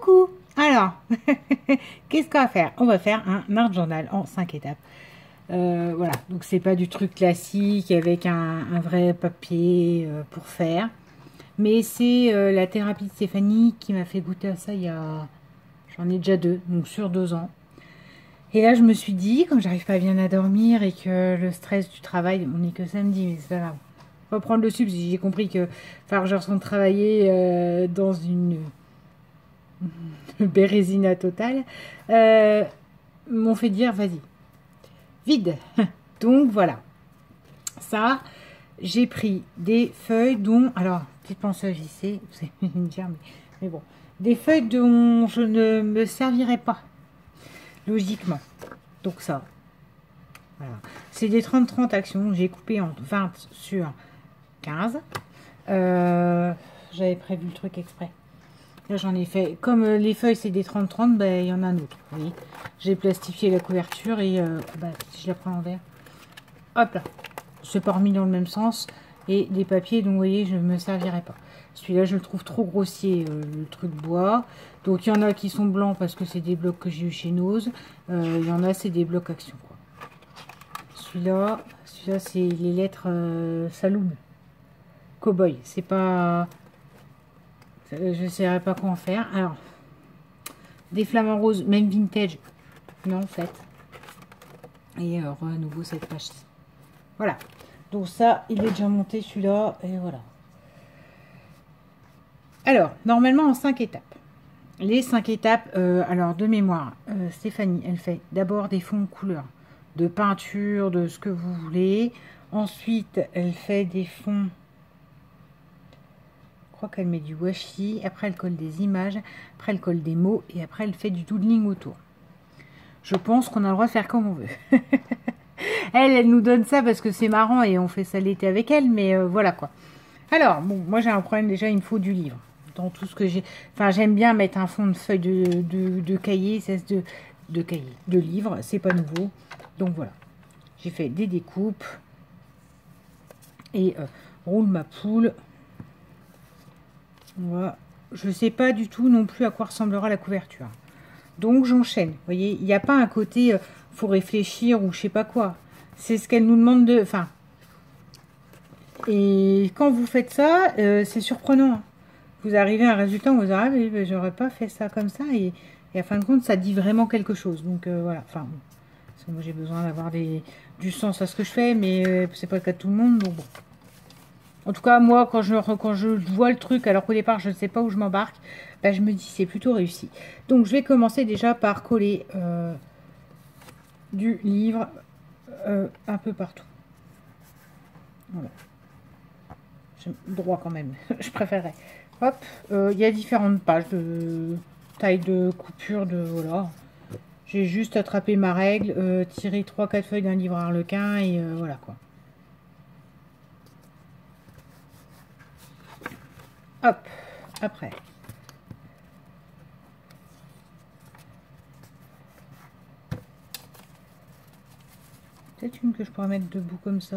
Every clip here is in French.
Coucou. Alors, qu'est-ce qu'on va faire? On va faire un art journal en 5 étapes. Voilà, donc c'est pas du truc classique avec un vrai papier pour faire. Mais c'est la thérapie de Stéphanie qui m'a fait goûter à ça il y a... J'en ai déjà 2, donc sur 2 ans. Et là, je me suis dit, comme j'arrive pas bien à dormir et que le stress du travail, on n'est que samedi, mais c'est pas grave. On va prendre le sub, j'ai compris que enfin, je retourne travailler dans une bérésina totale, m'ont fait dire, vas-y, vide. Donc voilà, ça, j'ai pris des feuilles dont, alors, petite pensée à JC, vous allez me dire, mais bon, des feuilles dont je ne me servirai pas, logiquement. Donc ça, voilà. C'est des 30-30 actions, j'ai coupé en 20 sur 15. J'avais prévu le truc exprès. Là, j'en ai fait, comme les feuilles, c'est des 30-30, ben, il y en a un autre. Vous voyez, j'ai plastifié la couverture et ben, si je la prends en verre, hop là, c'est pas remis dans le même sens. Et des papiers, donc vous voyez, je ne me servirai pas. Celui-là, je le trouve trop grossier, le truc bois. Donc, il y en a qui sont blancs parce que c'est des blocs que j'ai eu chez Nose. Il y en a, c'est des blocs action, quoi. Celui-là, c'est les lettres Saloon. Cowboy. C'est pas... Je ne saurais pas quoi en faire. Alors, des flamants roses, même vintage. Non, en fait. Et à nouveau cette page-ci. Voilà. Donc ça, il est déjà monté celui-là. Et voilà. Alors, normalement en 5 étapes. Les 5 étapes, alors de mémoire, Stéphanie, elle fait d'abord des fonds de couleur, de peinture, de ce que vous voulez. Ensuite, elle fait des fonds... Je crois qu'elle met du washi, après elle colle des images, après elle colle des mots et après elle fait du doodling autour. Je pense qu'on a le droit de faire comme on veut. Elle nous donne ça parce que c'est marrant et on fait ça l'été avec elle, mais voilà quoi. Alors, bon, moi j'ai un problème déjà, il me faut du livre. Dans tout ce que j'ai... Enfin, j'aime bien mettre un fond de feuille de cahier, de cahier, de livre, c'est pas nouveau. Donc voilà, j'ai fait des découpes et roule ma poule. Voilà. Je sais pas du tout non plus à quoi ressemblera la couverture. Donc j'enchaîne. Vous voyez, il n'y a pas un côté faut réfléchir ou je sais pas quoi. C'est ce qu'elle nous demande de... Enfin, et quand vous faites ça, c'est surprenant. Vous arrivez à un résultat où vous dites, ah mais j'aurais pas fait ça comme ça. Et à fin de compte, ça dit vraiment quelque chose. Donc voilà. Enfin, bon. Parce que moi j'ai besoin d'avoir du sens à ce que je fais, mais c'est pas le cas de tout le monde. Donc bon. En tout cas, moi, quand je vois le truc, alors qu'au départ, je ne sais pas où je m'embarque, ben, je me dis c'est plutôt réussi. Donc, je vais commencer déjà par coller du livre un peu partout. Voilà. Droit quand même, je préférerais. Hop, il y a différentes pages de taille de coupure, de voilà. J'ai juste attrapé ma règle, tiré 3-4 feuilles d'un livre Harlequin et voilà quoi. Hop, après. Peut-être une que je pourrais mettre debout comme ça.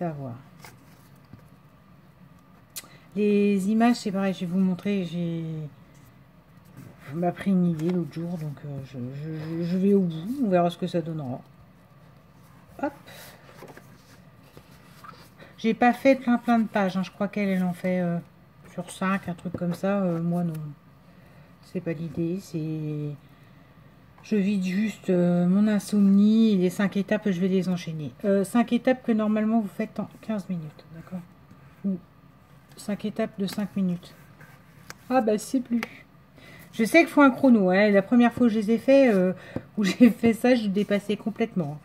Ça va voir. Les images, c'est pareil, je vais vous montrer. Je m'a pris une idée l'autre jour, donc je vais au bout. On verra ce que ça donnera. Hop. J'ai pas fait plein de pages. Hein. Je crois qu'elle en fait sur 5, un truc comme ça. Moi, non. C'est pas l'idée. C'est... Je vide juste mon insomnie et les 5 étapes, je vais les enchaîner. 5 étapes que normalement vous faites en 15 minutes, d'accord? Ou 5 étapes de 5 minutes. Ah bah c'est plus. Je sais qu'il faut un chrono. Hein. La première fois que je les ai fait, où j'ai fait ça, je dépassais complètement.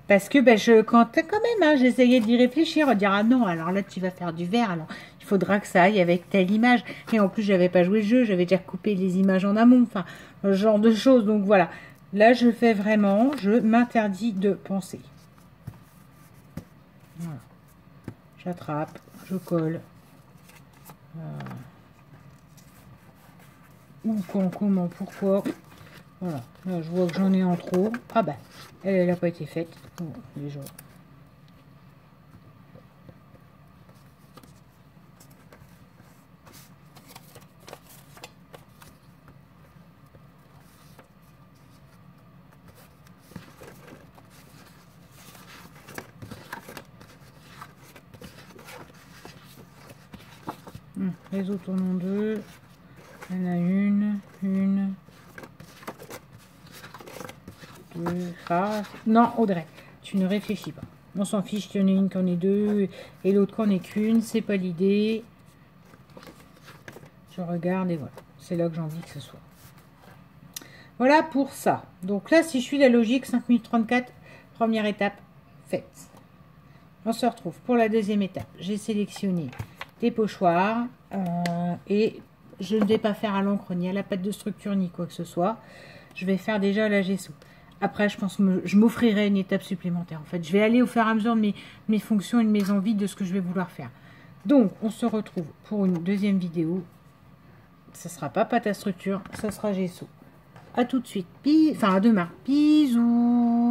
Parce que bah, quand même, hein, j'essayais d'y réfléchir, de dire ah non, alors là tu vas faire du vert, alors il faudra que ça aille avec telle image. Et en plus, j'avais pas joué le jeu, j'avais déjà coupé les images en amont, enfin, ce genre de choses. Donc voilà, là je fais vraiment, je m'interdis de penser. Voilà. J'attrape, je colle. Où, quand, comment, pourquoi. Voilà, là je vois que j'en ai en trop. Ah bah, elle n'a pas été faite. Bon, déjà. réseau tournant 2. Il y en a une, deux. Ah, non, Audrey, tu ne réfléchis pas. On s'en fiche qu'il y en ait une, qu'on ait deux, et l'autre qu'on ait qu'une. C'est pas l'idée. Je regarde et voilà. C'est là que j'ai envie que ce soit. Voilà pour ça. Donc là, si je suis la logique, 5 minutes 34, première étape faite. On se retrouve pour la deuxième étape. J'ai sélectionné des pochoirs et je ne vais pas faire à l'encre ni à la pâte de structure ni quoi que ce soit. Je vais faire déjà la gesso. Après, je pense que je m'offrirai une étape supplémentaire. En fait, je vais aller au fur et à mesure de mes fonctions et de mes envies de ce que je vais vouloir faire. Donc, on se retrouve pour une deuxième vidéo. Ce ne sera pas pâte à structure, ça sera gesso. À tout de suite. Enfin, à demain. Bisous.